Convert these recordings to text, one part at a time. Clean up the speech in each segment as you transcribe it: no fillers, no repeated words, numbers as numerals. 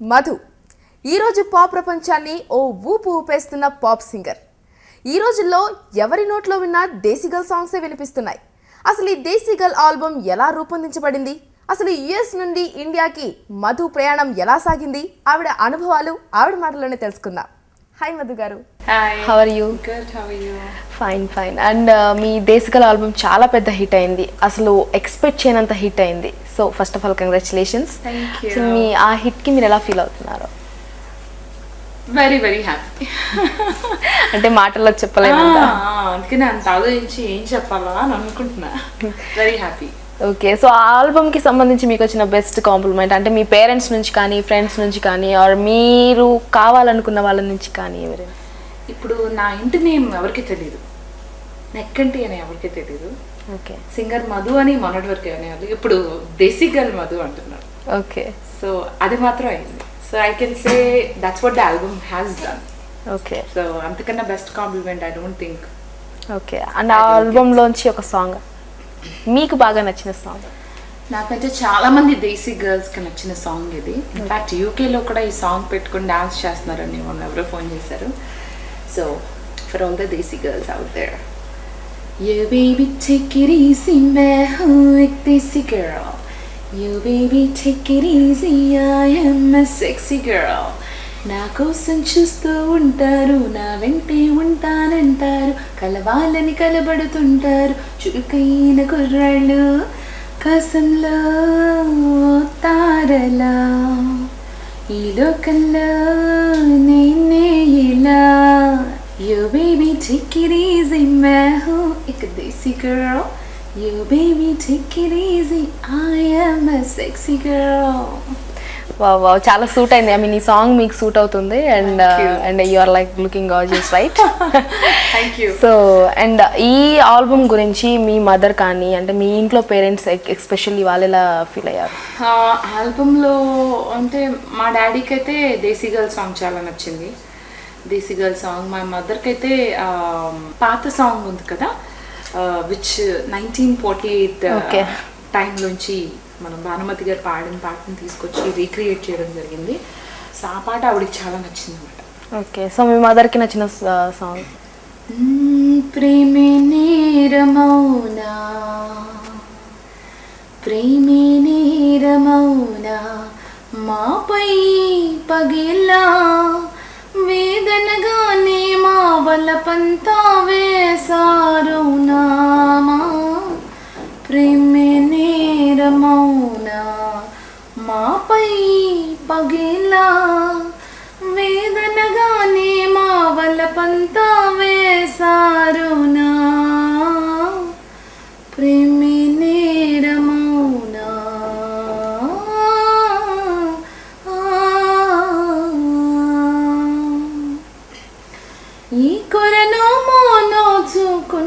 మధు ఈరోజు పాప్ ప్రపంచాన్ని ఓ ఊపు ఊపేస్తున్న పాప్ సింగర్. ఈ రోజుల్లో ఎవరి నోట్లో విన్నా దేశీగల్ సాంగ్సే వినిపిస్తున్నాయి. అసలు ఈ దేశీగల్ ఆల్బమ్ ఎలా రూపొందించబడింది, అసలు యుఎస్ నుండి ఇండియాకి మధు ప్రయాణం ఎలా సాగింది, ఆవిడ అనుభవాలు ఆవిడ మాటలోనే తెలుసుకుందాం. హాయ్ మధు గారు. Hi. How are you? Good. How are you? Fine. And మీ దేశికల్ ఆల్బమ్ చాలా పెద్ద హిట్ అయింది, అసలు ఎక్స్పెక్ట్ చేయనంత హిట్ అయింది. So first of all congratulations. Thank you. అసలు మీ ఆ హిట్కి మీరు ఎలా ఫీల్ అవుతున్నారు? Very happy. అంటే మాటల్లో చెప్పలేము. అందుకని అంత ఆలోచించి ఏం చెప్పాలా అని అనుకుంటున్నా. Very happy. ఓకే, సో ఆ ఆల్బమ్కి సంబంధించి మీకు వచ్చిన బెస్ట్ కాంప్లిమెంట్ అంటే మీ పేరెంట్స్ నుంచి కానీ, ఫ్రెండ్స్ నుంచి కానీ, ఆర్ మీరు కావాలనుకున్న వాళ్ళ నుంచి కానీ ఎవరైనా? ఇప్పుడు నా ఇంటి నేమ్ ఎవరికి తెలియదు, నెక్కంటి అని ఎవరికి తెలియదు. ఓకే సింగర్ మధు అని మొన్నటి వరకు అనేవాళ్ళు, ఇప్పుడు దేశీగల్ మధు అంటున్నారు. ఓకే సో అది మాత్రం అయింది. So I can say that's what the album has done. Okay so అంతకన్నా best compliment I don't think. Okay, and ఆ ఆల్బమ్లోంచి ఒక సాంగ్ మీకు బాగా నచ్చిన సాంగ్? నాకైతే చాలా మంది దేశీ గర్ల్స్కి నచ్చిన సాంగ్ ఇది. ఇన్ఫ్యాక్ట్ యూకేలో కూడా ఈ సాంగ్ పెట్టుకుని డాన్స్ చేస్తున్నారని వాళ్ళు ఎవరో ఫోన్ చేశారు. So for all the desi girls out there, you baby take it easy మే హూ ఎక్ desi girl, you baby take it easy I am a sexy girl. నా కోసం చూస్తూ ఉంటారు, నా వెంటే ఉంటానంటారు, కలవాలని కలబడుతుంటారు చురుకైన కుర్రాళ్ళు, కసంలో తారలా ఈ లోకంలో నేనే ఇలా. You baby take it easy మే హూ ఎక్ desi girl, you baby take it easy I am a sexy girl. Wow, చాలా సూట్ అయింది. ఐ మీన్ ఈ సాంగ్ మీకు సూట్ అవుతుంది. And and you are like looking gorgeous, right? Thank you. So and ఈ album గురించి మీ మదర్ కానీ, అంటే మీ ఇంట్లో పేరెంట్స్ ఎస్పెషల్లీ వాళ్ళు ఎలా ఫీల్ అయ్యారు? ఆల్బంలో అంటే మా డాడీకి అయితే దేశీ గర్ల్ సాంగ్ చాలా నచ్చింది. దేశీ గర్ల్ సాంగ్. మా మదర్కి అయితే పాత సాంగ్ ఉంది కదా, విచ్ 1948 టైంలోంచి మనం భానుమతి గారు పాడిన పాటను తీసుకొచ్చి రీక్రియేట్ చేయడం జరిగింది. సో ఆ పాట ఆవిడకి చాలా నచ్చింది అనమాట. ఓకే, సో మీ మదర్కి నచ్చిన సాంగ్? ప్రేమే నేరమౌనా, ప్రేమే నేరమౌనా, మాపై పగిలా వేదనగానే మా వలపంతా వేసారు నామా. ప్రేమే నేరమౌనా, మాపై పగిలా వేదనగానే మా వలపంతా వేసారు నా. ప్రేమే నేరమౌనా, ఈ కొరను మోనోచుకున్నాను,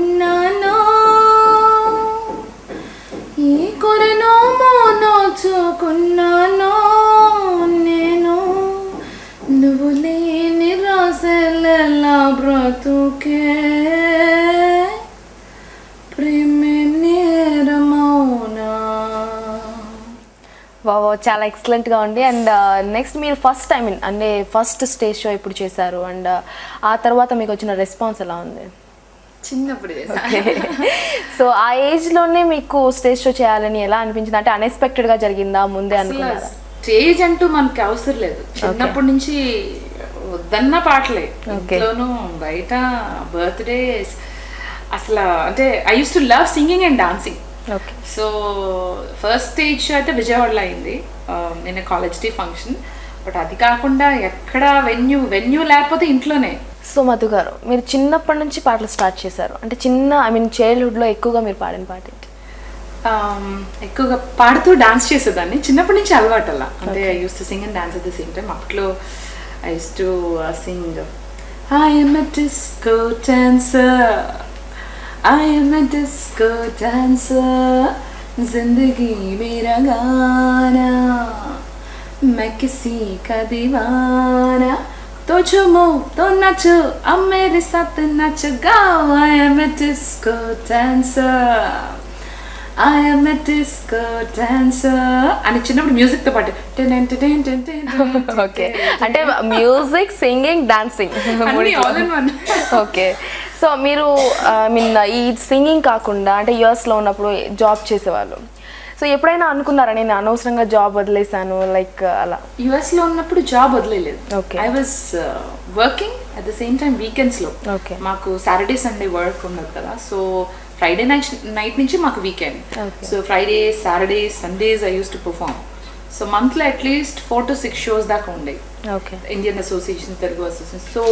ఈ కొరను మోనోచుకున్నాను నేను, నువ్వు లేని రాసెలా బ్రతుకే ప్రేమే నేరమౌనా. వావ్, చాలా ఎక్సలెంట్గా ఉంది. అండ్ నెక్స్ట్ మీరు ఫస్ట్ ఐ మీన్ అంటే ఫస్ట్ స్టేజ్ షో ఇప్పుడు చేశారు, అండ్ ఆ తర్వాత మీకు వచ్చిన రెస్పాన్స్ ఎలా ఉంది? చిన్నప్పుడు సో ఆ ఏజ్లోనే మీకు స్టేజ్ షో చేయాలని ఎలా అనిపించింది? అంటే అన్ఎక్స్పెక్టెడ్గా జరిగిందా, ముందే అనుకున్నారా? స్టేజ్ అంటూ మనకి అవసరం లేదు. చిన్నప్పటి నుంచి వద్దన్న పాటలే, ఇంట్లోనూ బయట బర్త్డేస్, అసలు అంటే I use to love singing and dancing. Okay, so first stage show అయితే విజయవాడలో అయింది, నేను కాలేజ్ డే ఫంక్షన్. బట్ అది కాకుండా ఎక్కడ వెన్యూ లేకపోతే ఇంట్లోనే. సో మధు గారు, మీరు చిన్నప్పటి నుంచి పాటలు స్టార్ట్ చేశారు, అంటే ఐ మీన్ చైల్డ్హుడ్లో ఎక్కువగా మీరు పాడిన పాట ఏంటి? ఎక్కువగా పాడుతూ డాన్స్ చేసేదాన్ని, చిన్నప్పటి నుంచి అలవాటు అలా. అంటే I use to sing and dance at the same time. అప్పట్లో I use to sing I am a disco dancer, I am a disco dancer, जिंदगी मेरा गाना, मैं किसी का दीवाना, तो झूमो तो नाचो अब मेरे साथ नाच गाओ. I am a disco dancer, I am a disco dancer అని చిన్నప్పుడు మ్యూజిక్తో పాటు ఓకే, అంటే music, singing, dancing all in one. Okay. So మీరు మీన్ ఈ సింగింగ్ కాకుండా అంటే యూఎస్లో ఉన్నప్పుడు జాబ్ చేసేవాళ్ళు, సో ఎప్పుడైనా అనుకున్నారా నేను అనవసరంగా జాబ్ వదిలేసాను లైక్ అలా? యుఎస్ లో ఉన్నప్పుడు జాబ్ వదిలేదు. Okay. I was working at the same time weekends లో. Okay. మాకు సాటర్డే సండే వర్క్ ఉండదు కదా, సో ఫ్రైడే నైట్ నుంచి మాకు weekend. Okay. So Friday, Saturday, Sundays I use to perform. So మంత్లో అట్లీస్ట్ 4 to 6 షోస్ దాకా ఉండే okay. Indian association, Telugu association. So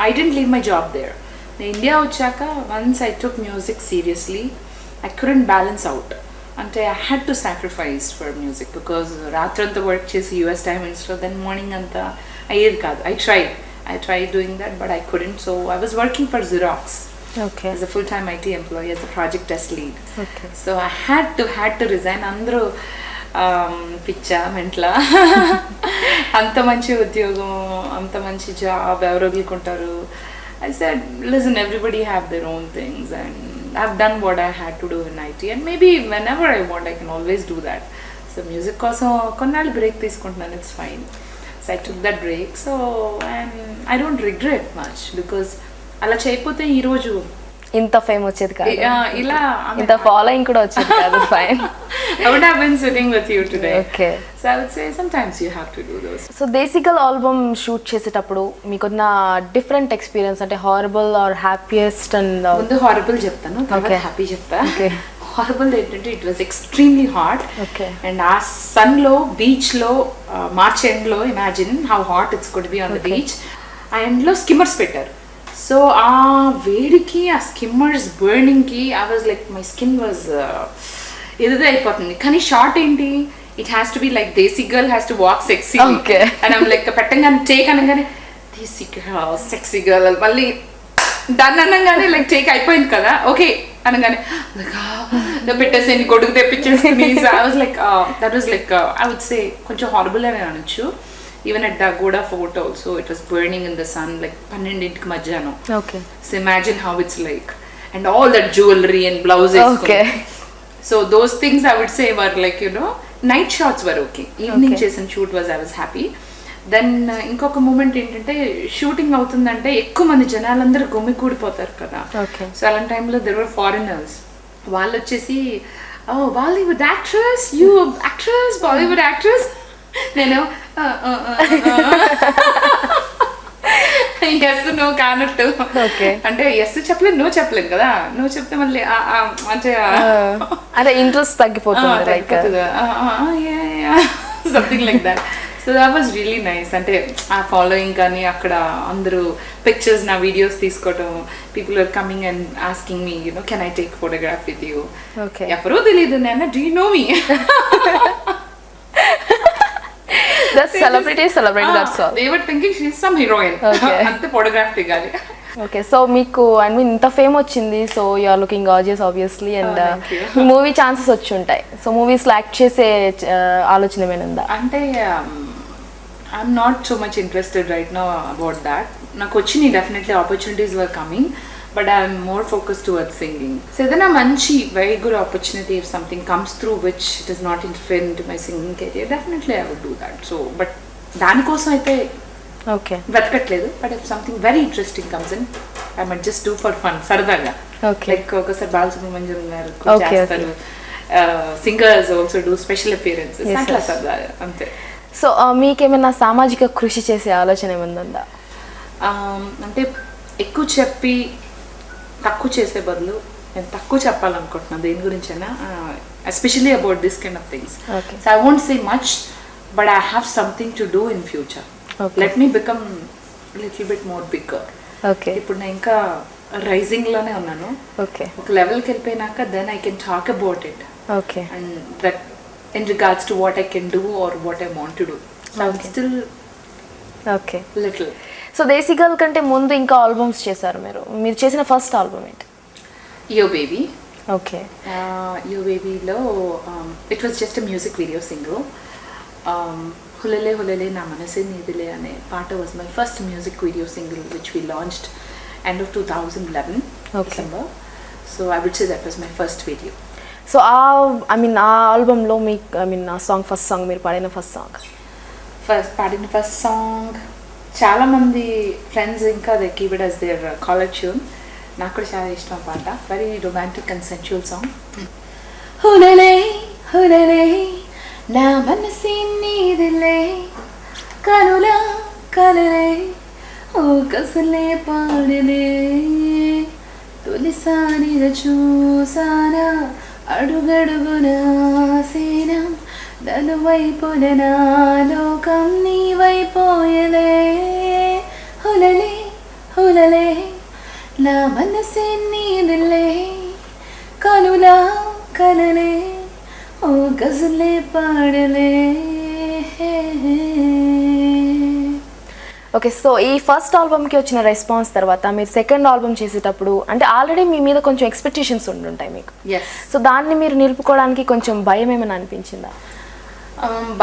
I didn't leave my job there. నేను India వచ్చాక once I took music seriously, I couldn't balance out. అంటే I had to sacrifice for music because రాత్రంతా work చేసి US టైమింగ్స్లో then morning అంతా అయ్యేది కాదు. I try doing that but I couldn't. So I was working for xerox okay. as a full-time IT employee, as a project test lead. Okay. So I had to resign. అందరూ పిచ్చా మెంట్లా అంత మంచి ఉద్యోగం, అంత మంచి జాబ్ ఎవరు వదులుకుంటారు? I said, listen, everybody have their own things and I've done what I had to do in IT and maybe whenever I want I can always do that. So music కోసం కొన్నాళ్ళు break తీసుకుంటున్నాను, it's fine. So I took that break. So and I don't regret much because అలా చేయకపోతే ఈరోజు ఇంత fame వచ్చేది కాదు, ఇలా ఇంత ఫాలోయింగ్ కూడా వచ్చేది కాదు. Fine. I would have been sitting with you today. Okay. So I would say sometimes you have to do those. So desi girl album shoot చేసేటప్పుడు మీకున్న డిఫరెంట్ ఎక్స్పీరియన్స్ అంటే హారబుల్ ఆర్ హ్యాపీయెస్ట్ అండ్ ముందు హారబుల్ చెప్తాను, తర్వాత Okay. Happy చెప్తా. Okay. Horrible ఏంటంటే it was extremely hot. Okay. And ఆ సన్లో బీచ్లో మార్చ్ ఎండ్లో imagine how hot it's could be on the beach. ఆ ఎండ్లో స్కిమ్మర్స్ పెట్టారు. సో ఆ వేడికి, ఆ స్కిమ్మర్స్ బర్నింగ్కి I was like my skin was ఏదో అయిపోతుంది. కానీ షార్ట్ ఏంటి, it has to be like desi girl has to walk sexy. Okay. And I'm like పెట్టంగానే టేక్ అనగానే దేశీ గర్ల్, సెక్సీ గర్ల్, మళ్ళీ డన్ అనగానే లైక్ టేక్ అయిపోయింది కదా, ఓకే అనగానే పెట్టేసి కొడుకు తెప్పించేసుకుని I was like that was like I would say కొంచెం హారబుల్ అని అనొచ్చు. Even at Dagoda Fort also, it was burning in the sun like 12 మధ్యాహ్నం. Okay. So imagine how it's like. And all that jewelry and blouses. Okay. So those things I would say were like, you know, night shots were okay. Evening Okay. chase and shoot was, I was happy. Then ఇంకొక moment ఏంటంటే shooting అవుతుందంటే ఎక్కువ మంది జనాలందరూ గుమ్మి కూడిపోతారు కదా. Okay. So అలాంటి టైంలో there were foreigners. వాళ్ళు వచ్చేసి Bollywood actress, you actress, Bollywood actress. నేను ఎస్ నో కానట్టు. Okay. అంటే ఎస్ చెప్పలేదు, నో చెప్పలేదు కదా. నో చెప్తే మళ్ళీ అంటే అంటే ఇంట్రెస్ట్ తగ్గిపోతుంది like something like that. So that was really nice. అంటే ఆ ఫాలోయింగ్ కానీ అక్కడ అందరూ పిక్చర్స్, నా వీడియోస్ తీసుకోవటం, people are coming and asking me, you know, can I take photograph with you? Okay. ఎవరో తెలియదు, నేను do you know me? That's celebrity, that's all. They were thinking she's some heroine. Okay. అంతే photograph దిగాలి. Okay. So మీకు I mean ఇంత fame వచ్చింది, so you are looking gorgeous obviously and thank you. Movie chances వచ్చి ఉంటాయి. So మూవీస్లో act చేసే ఆలోచన ఏమైనా ఉందా? అంటే I'm not so much interested right now about that. నాకు వచ్చినాయి definitely, opportunities were coming, but I'm more focus towards singing. So ఏదైనా మంచి very good opportunity, if something comes through which it is not interfere in to my singing career, definitely I would do that. So but దానికోసం అయితే okay. వెతకట్లేదు. But if something very interesting comes in, I might just do for fun, సరదాగా. Okay. Like ఒకసారి బాలసుబ్రహ్మణ్యం గారు Okay, చేస్తారు, singers also do special appearances, Yes, అట్లా yes. సరదాగా అంతే. సో మీకేమైనా సామాజిక కృషి చేసే ఆలోచన ఏమైనా ఉందా? అంటే ఎక్కువ చెప్పి తక్కువ చేసే బదులు నేను తక్కువ చెప్పాలనుకుంటున్నాను దేని గురించైనా, especially about this kind of things. Okay. So I won't say much, but I have something to do in future. Okay. Let me become little bit more bigger. Okay. ఇప్పుడు నేను ఇంకా రైజింగ్లోనే ఉన్నాను. ఓకే. ఒక లెవెల్కి వెళ్ళిపోయినాక then I can talk about it okay. And that in regards to what I can do or what I want to do. So I still okay. Little. So దేశిగల్ కంటే ముందు ఇంకా ఆల్బమ్స్ చేశారు మీరు చేసిన ఫస్ట్ ఆల్బమ్ ఏంటి? యో baby. Okay. Yo బేబీలో it was just a music video single. హులలే హులలే నా మనసే నీదిలే అనే పాట was my first music video single which we launched end of 2011 Okay. December. So I would say that was my first video. So I mean ఆ ఆల్బంలో మీకు ఐ మీన్ ఆ సాంగ్ ఫస్ట్ సాంగ్ మీరు పాడిన ఫస్ట్ సాంగ్ పాడిన first song చాలామంది friends ఇంకా they keep it as their caller tune. నాకు కూడా చాలా ఇష్టం ఆ పాట. Very romantic and sensual song. హులలే హులలే నా మనసి నీదిలే కనులా కలలే ఓ కసలే పాడలే తొలిసారిగా చూసానా అడుగడుగున సేన నలువైపున నా లోకం నీవైపోయలే హులలే హులలే నా మనసే నీదిలే కనులా కలలే ఓ గజలే పాడలే. ఓకే, సో ఈ ఫస్ట్ ఆల్బమ్కి వచ్చిన రెస్పాన్స్ తర్వాత మీరు సెకండ్ ఆల్బమ్ చేసేటప్పుడు అంటే ఆల్రెడీ మీ మీద కొంచెం ఎక్స్పెక్టేషన్స్ ఉండుంటాయి మీకు. ఎస్. సో దాన్ని మీరు నిలుపుకోవడానికి కొంచెం భయం ఏమైనా అనిపించిందా?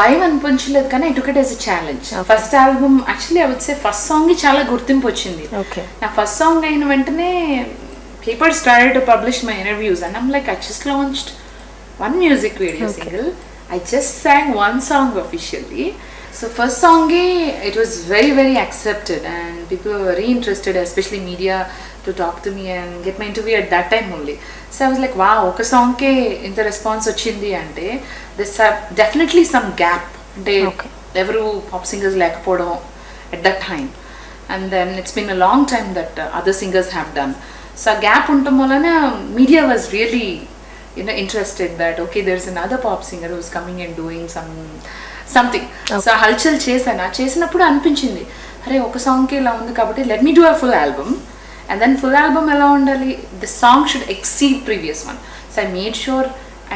భయం అనిపించలేదు కానీ I took it as a challenge. First album actually I would say first song చాలా గుర్తింపు వచ్చింది. ఓకే. నా ఫస్ట్ సాంగ్ అయిన వెంటనే people started to publish my interviews and I'm like, I just launched one music video single. I just sang one song officially. So first song it was very very accepted and people were very interested, especially media, to talk to me and get my interview at that time only. So I was like, wow, oka song ke inta response ochindi ante there's definitely some gap ante every pop singers lekapodam at that time, and then it's been a long time that other singers have done. So a gap untam valana media was really interested that okay, there's another pop singer who's coming and doing something. So halchal చేసినప్పుడు అనిపించింది అరే ఒక సాంగ్కి ఇలా ఉంది కాబట్టి let me do a full album, and then full album ఎలా ఉండాలి, the song should exceed previous one. So I made sure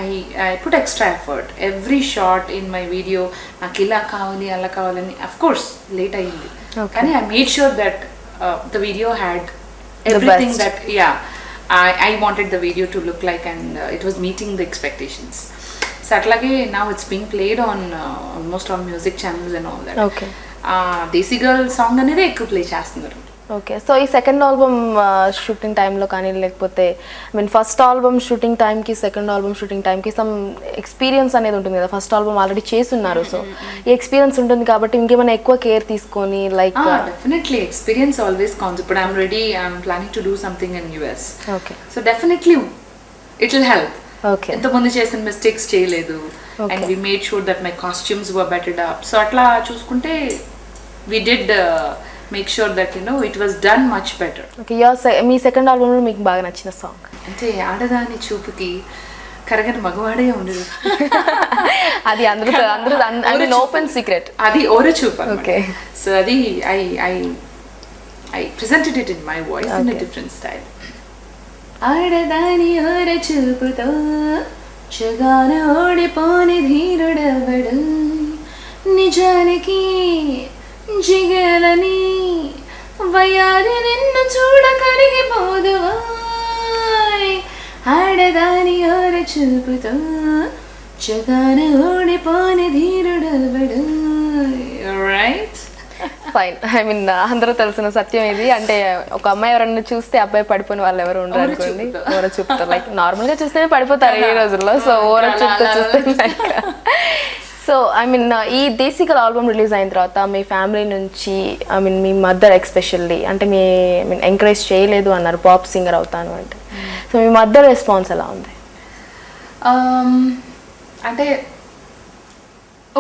I put extra effort every shot in my video. నాకు ఇలా కావాలి అలా కావాలని of course late అయ్యింది కానీ I made sure that the video had everything that I wanted the video to look like, and it was meeting the expectations. So atlage now it's being played on almost all music channels and all that. Okay. Desi Girl song anede ekku play chestunaru. Okay, so ఈ second album shooting టైంలో కానీ లేకపోతే I mean first album shooting టైంకి second album shooting టైంకి some experience అనేది ఉంటుంది కదా. First album already చేస్తున్నారు, సో ఈ ఎక్స్పీరియన్స్ ఉంటుంది కాబట్టి ఇంకేమైనా ఎక్కువ కేర్ తీసుకొని like definitely experience always counts. ఇప్పుడు I'm ready, I'm planning to do something in US. Okay, so definitely it will help. Okay, ఎంతమంది చేసిన మిస్టేక్స్ చేయలేదు and we made sure that my costumes were bettered up. So అట్లా చూసుకుంటే we did make sure that it was done much better. Okay, మీ second album లో మీకు బాగా నచ్చిన సాంగ్ అంటే ఆడదాని చూపుకి కరగని మగవాడే ఉండదు. అది అందరూ ఓపెన్ సీక్రెట్, అది ఓర చూపు. ఓకే, సో అది I presented it in my voice in a different style. ఆడదాని ఓర చూపుతో జగాన ఓడిపోని ధీరుడవడు, నిజానికి జిగలని వయారి నిన్ను చూడ కరిగిపోదువాయ్, ఆడదాని ఓర చూపుతో జగాన ఓడిపోని ధీరుడవడు. Right, fine. ఐ మీన్ అందరూ తెలిసిన సత్యం ఇది. అంటే ఒక అమ్మాయి ఎవరన్నా చూస్తే అబ్బాయి పడిపోయిన వాళ్ళు ఎవరు ఉండరు అనుకోండి, ఓర చూపుతారు. లైక్ నార్మల్ గా చూస్తేనే పడిపోతారు ఈ రోజుల్లో, సో ఓర చూపుతో చూస్తే లైక్. సో ఐ మీన్ ఈ దేశీ గర్ల్ ఆల్బమ్ రిలీజ్ అయిన తర్వాత మీ ఫ్యామిలీ నుంచి I mean me mother especially అంటే మీ ఐ మీన్ ఎంకరేజ్ చేయలేదు అన్నారు పాప్ సింగర్ అవుతాను అంటే, సో మీ మదర్ రెస్పాన్స్ ఎలా ఉంది? అంటే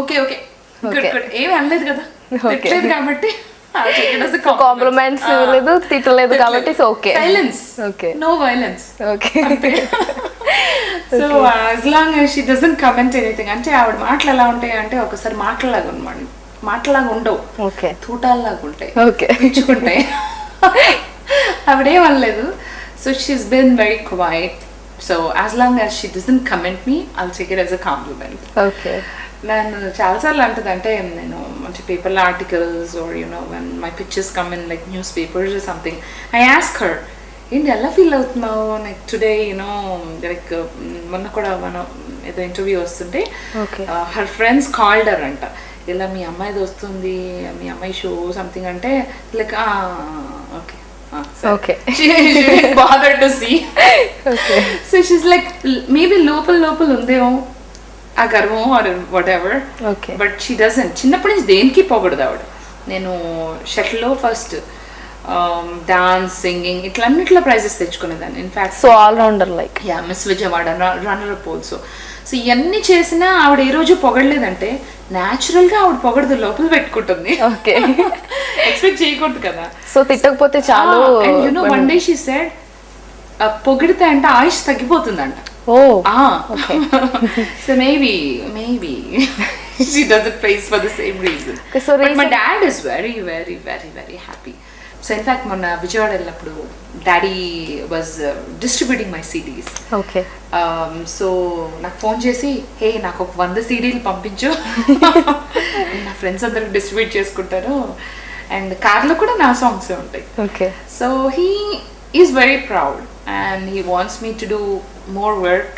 ఓకే ఓకే ఏమి అనలేదు కదా కాబట్టి, కాంప్లిమెంట్స్ లేదు, తిట్టలేదు కాబట్టి so okay, silence, okay, no violence. Okay, so as long as she doesn't comment anything. అంటే ఆవిడ మాటలు ఎలా ఉంటాయి అంటే ఒకసారి మాటలాగా అనమాట, మాటలాగా ఉండవు, ఓకే, తూటాల్లాగా ఉంటాయి, ఓకే, పిచ్చుకుంటాయి. ఆవిడేం అనలేదు. So she's been very quiet. So as long as she doesn't comment me, I'll take it as a compliment. Okay, నేను చాలాసార్లు అంటుంది అంటే నేను అంటే పేపర్లో articles or when my pictures come in like newspapers or something, I ask her ఏంటి ఎలా feel అవుతున్నావు లైక్ టుడే లైక్ మొన్న కూడా మనం ఏదో ఇంటర్వ్యూ వస్తుంటే హర్ ఫ్రెండ్స్ కాల్డ్ హర్ అంట, ఇలా మీ అమ్మాయిది వస్తుంది, మీ అమ్మాయి షో సంథింగ్ అంటే like okay Okay. She didn't bother to see. Okay. So she's like, maybe లోపల ఉందేమో ఆ గర్వం or whatever, Okay. But she doesn't. చిన్నప్పటి నుంచి దేనికి పోకూడదు ఆవిడ. నేను షటిల్లో ఫస్ట్ డాన్స్, సింగింగ్ ఇట్లా అన్నిట్లో ప్రైజెస్ తెచ్చుకునేదాన్ని. In fact So all rounder like. Yeah miss Vijayawada runner up also. So ఇవన్నీ చేసినా ఆవిడ ఏ రోజు పొగడలేదంటే న్యాచురల్ గా ఆవిడ పొగడదు, లోపల పెట్టుకుంటుంది. Okay. ఎక్స్పెక్ట్ చేయకూడదు కదా. సో తిట్టకపోతే చాలు. And you know one day she said పొగిడితే అంటే ఆయుష్ తగ్గిపోతుందంట. Oh. Okay. So maybe she doesn't face for the same reason. Okay, so But my dad is very, very, very, very happy. So in fact, మొన్న విజయవాడ వెళ్ళినప్పుడు daddy was distributing my CDs. Okay. So నాకు phone చేసి, హే నాకు ఒక 100 CDలు పంపించు, నా friends అందరికి distribute చేసుకుంటారు, అండ్ కార్లో కూడా నా సాంగ్స్ ఉంటాయి. Okay. So he is very proud and he wants me to do more work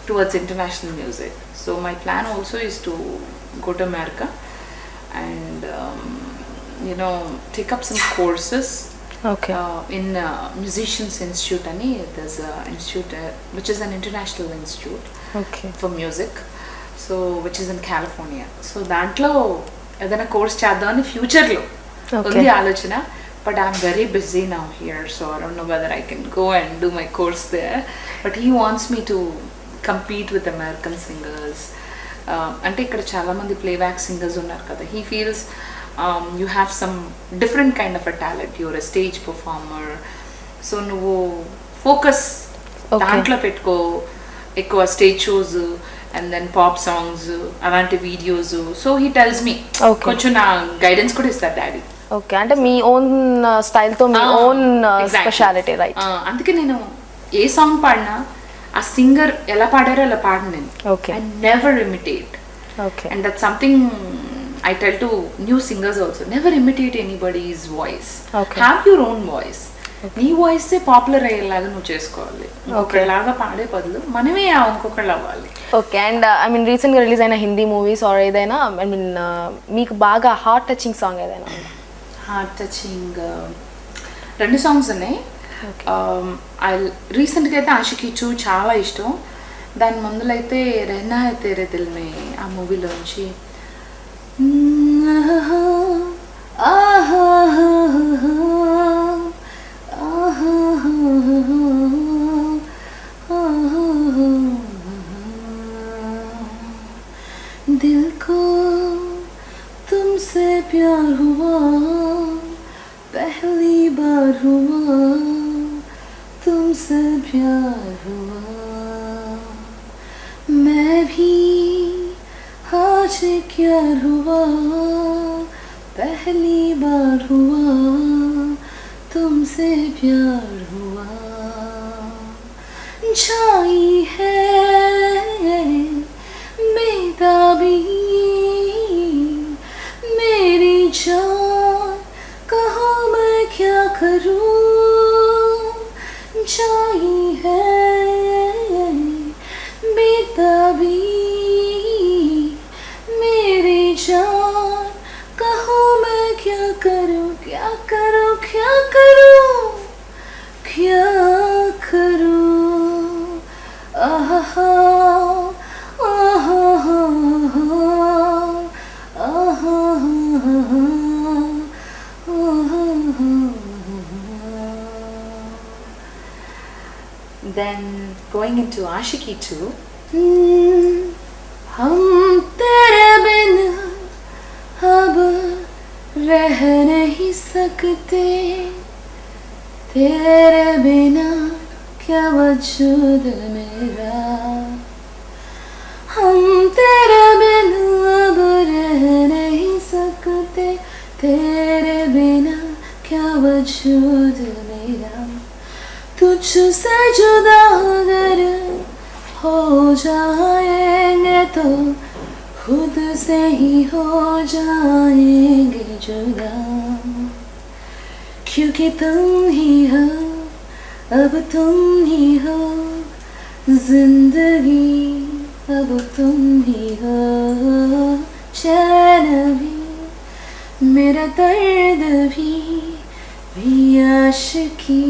towards international music. So my plan also is to go to America and take up some courses. Okay. In Musicians Institute ani, there's a institute which is an international institute Okay. for music, so which is in California. So దాంట్లో ఏదైనా course చేద్దామని ఫ్యూచర్లో ఉంది ఆలోచన. But I'm very busy now here, so I don't know whether I can go and do my course there. But he wants me to compete with American singers. అంటే ఇక్కడ చాలా మంది ప్లేబ్యాక్ సింగర్స్ ఉన్నారు కదా. He feels you have some different kind of a talent. You're a stage performer. So నువ్వు focus దాంట్లో పెట్టుకో, ఎక్కువ stage shows and then pop songs అలాంటి videos. So he tells me, కొంచెం నా గైడెన్స్ కూడా ఇస్తారు డాడీ. ఓకే, అంటే మీ ఓన్ స్టైల్ తో మీ ఓన్ స్పెషాలిటీ, రైట్? అందుకే నేను ఏ సాంగ్ పాడినా ఆ సింగర్ ఎలా పాడారో అలా పాడను నేను. Okay. I never imitate. Okay. And that's something I tell to new singers also. Never imitate anybody's voice. Okay. Have your own voice. నీ వాయిస్ పాపులర్ అయ్యేలాగా నువ్వు చేసుకోవాలి. ఇంకొకలాగా పాడే బదులు మనమే ఇంకొకళ్ళు అవ్వాలి. Okay, and I mean recent గా రిలీజ్ అయిన హిందీ మూవీస్ ఆర్ ఏదైనా, ఐ మీన్ మీకు బాగా హార్ట్ టచింగ్ సాంగ్ ఏదైనా? హార్ట్ టచింగ్ 2 సాంగ్స్ ఉన్నాయి. రీసెంట్గా అయితే ఆషికీ 2 చాలా ఇష్టం. దాని ముందులో అయితే రెహనా హై తేరే దిల్ మే ఆ మూవీలోంచి दिल को तुमसे प्यार हुआ, पहली बार हुआ, तुमसे प्यार हुआ, मैं भी आज क्या हुआ, पहली बार हुआ, तुमसे प्यार हुआ, छाई है बेताबी मेरी जान, कहो मैं क्या करूं, छाई है बेताबी मेरी जान, कहो मैं क्या करूं, क्या करूं, क्या करूं, क्या करूं, आहा Then going into Ashiki 2, हम तेरे बिन अब रह नहीं सकते, तेरे बिना क्या वजूद मेरा, हम तेरे बिन अब रह नहीं सकते, तेरे बिना क्या वजूद मेरा, तुझसे जुदा अगर हो जाएंगे तो खुद से ही हो जाएंगे जुदा, क्योंकि तुम ही हो, अब तुम ही हो जिंदगी, अब तुम ही हो चैन भी, मेरा दर्द भी मेरी आशिकी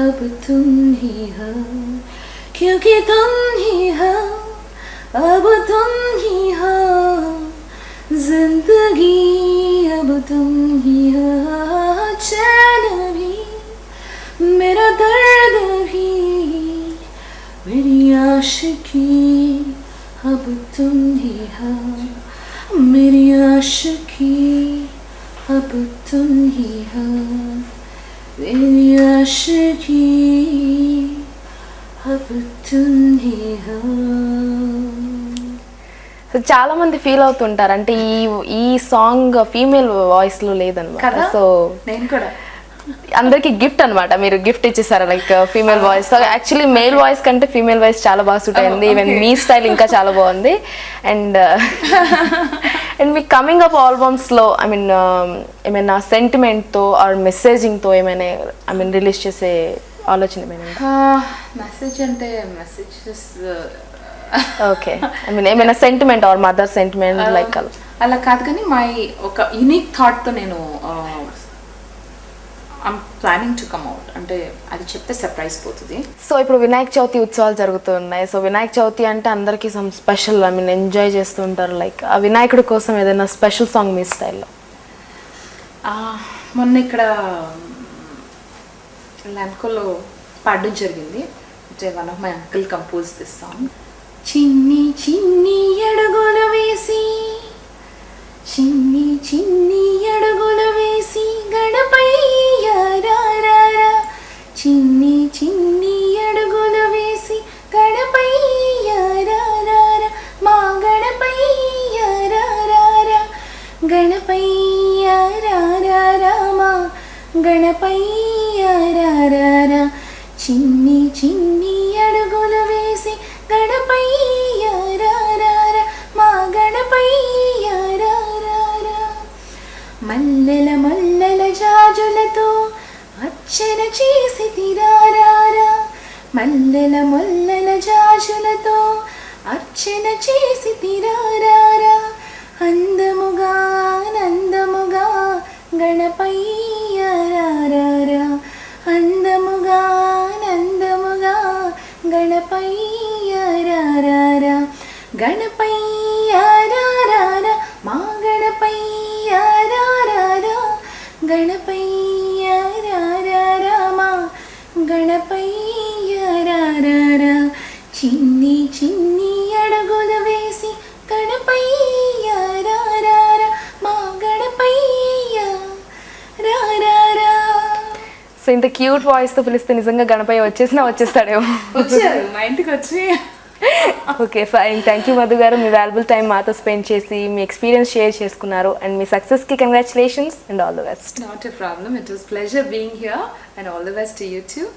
अब तुम ही हो, क्योंकि तुम ही हो, अब तुम ही हो, जिंदगी अब तुम ही हो, चैन भी मेरा दर्द भी, मेरी आशिकी अब तुम ही हो, मेरी आशिकी अब तुम ही हो, मेरी आशिकी अब तुम ही हो. సో చాలా మంది ఫీల్ అవుతుంటారు అంటే ఈ సాంగ్ ఫీమేల్ వాయిస్ లో లేదన్నమాట. కదా సో నేను కూడా అందరికి గిఫ్ట్ అన్నమాట, మీరు గిఫ్ట్ ఇచ్చేసారు like female voice. Actually male voice కంటే ఫీమేల్ వాయిస్ చాలా బాగా సూట్ అయింది. ఈవెన్ మీ స్టైల్ ఇంకా చాలా బాగుంది. And and me coming up albums లో ఐ మీన్ ఏమైనా సెంటిమెంట్ తో ఆర్ మెసేజింగ్ తో ఏమైనా ఐ మీన్ రిలీజ్ చేసే ఆలోచన ఏమైనా? మెసేజ్ అంటే మెసేజెస్ ఓకే, ఐ మీన్ ఏమైనా sentiment or mother sentiment like అలా కాదు, కానీ మై ఒక యూనిక్ థాట్తో నేను I'm planning to come out, అంటే అది చెప్తే సర్ప్రైజ్ పోతుంది. సో ఇప్పుడు వినాయక చవితి ఉత్సవాలు జరుగుతున్నాయి. సో వినాయక చవితి అంటే అందరికీ some special I mean enjoy చేస్తూ ఉంటారు. లైక్ ఆ వినాయకుడి కోసం ఏదైనా స్పెషల్ సాంగ్ మీ స్టైల్లో? మొన్న ఇక్కడ ల్యాండ్కోలో పాడడం జరిగింది. అంటే one of my uncle compose this song. చిన్ని చిన్ని అడుగులు వేసి, చిన్ని చిన్ని అడుగులు వేసి గణపయ్య రారా, చిన్ని చిన్ని అడుగులు వేసి గణపయ్య రారా, మా గణపయ్య రారా, గణపయ్య రారా, మా గణపయ్య రారా, చిన్ని చిన్ని అడుగులు వేసి గణపయ్య రారా, మా గణపయ్య రారా, మల్లెల మల్లెల జాజులతో అర్చన చేసి తిరారా, మల్లెల మల్లెల జాజులతో అర్చన చేసి తిరారా, అందముగా నందముగా గణపయ్య రారా, అందముగా నందముగా గణపయ్య రారా, గణపయ్య రారా, మా గణపయ్య రారా, గణపయ్య రారా, మా గణపయ్య రారా, చిన్ని చిన్ని అడుగులు వేసి గణపయ్య రారా, మా గణపయ్య రారా. సో ఇంత క్యూట్ వాయిస్ తో పిలిస్తే నిజంగా గణపయ్య వచ్చేస్తాడేమో. వచ్చారు మా ఇంటికి వచ్చి. Okay fine, thank you Madhu garu, మీ వాల్యుబుల్ టైం మాతో స్పెండ్ చేసి మీ ఎక్స్పీరియన్స్ షేర్ చేసుకున్నారు. అండ్ మీ సక్సెస్కి congratulations and all the best. Not a problem. It was pleasure being here and all the best to you too.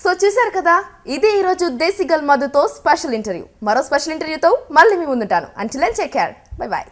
So చూశారు కదా, ఇది ఈరోజు దేశీ గర్ల్ మధుతో స్పెషల్ ఇంటర్వ్యూ. మరో స్పెషల్ ఇంటర్వ్యూతో మళ్ళీ మీ ముందుంటాను. Until then take care, bye by.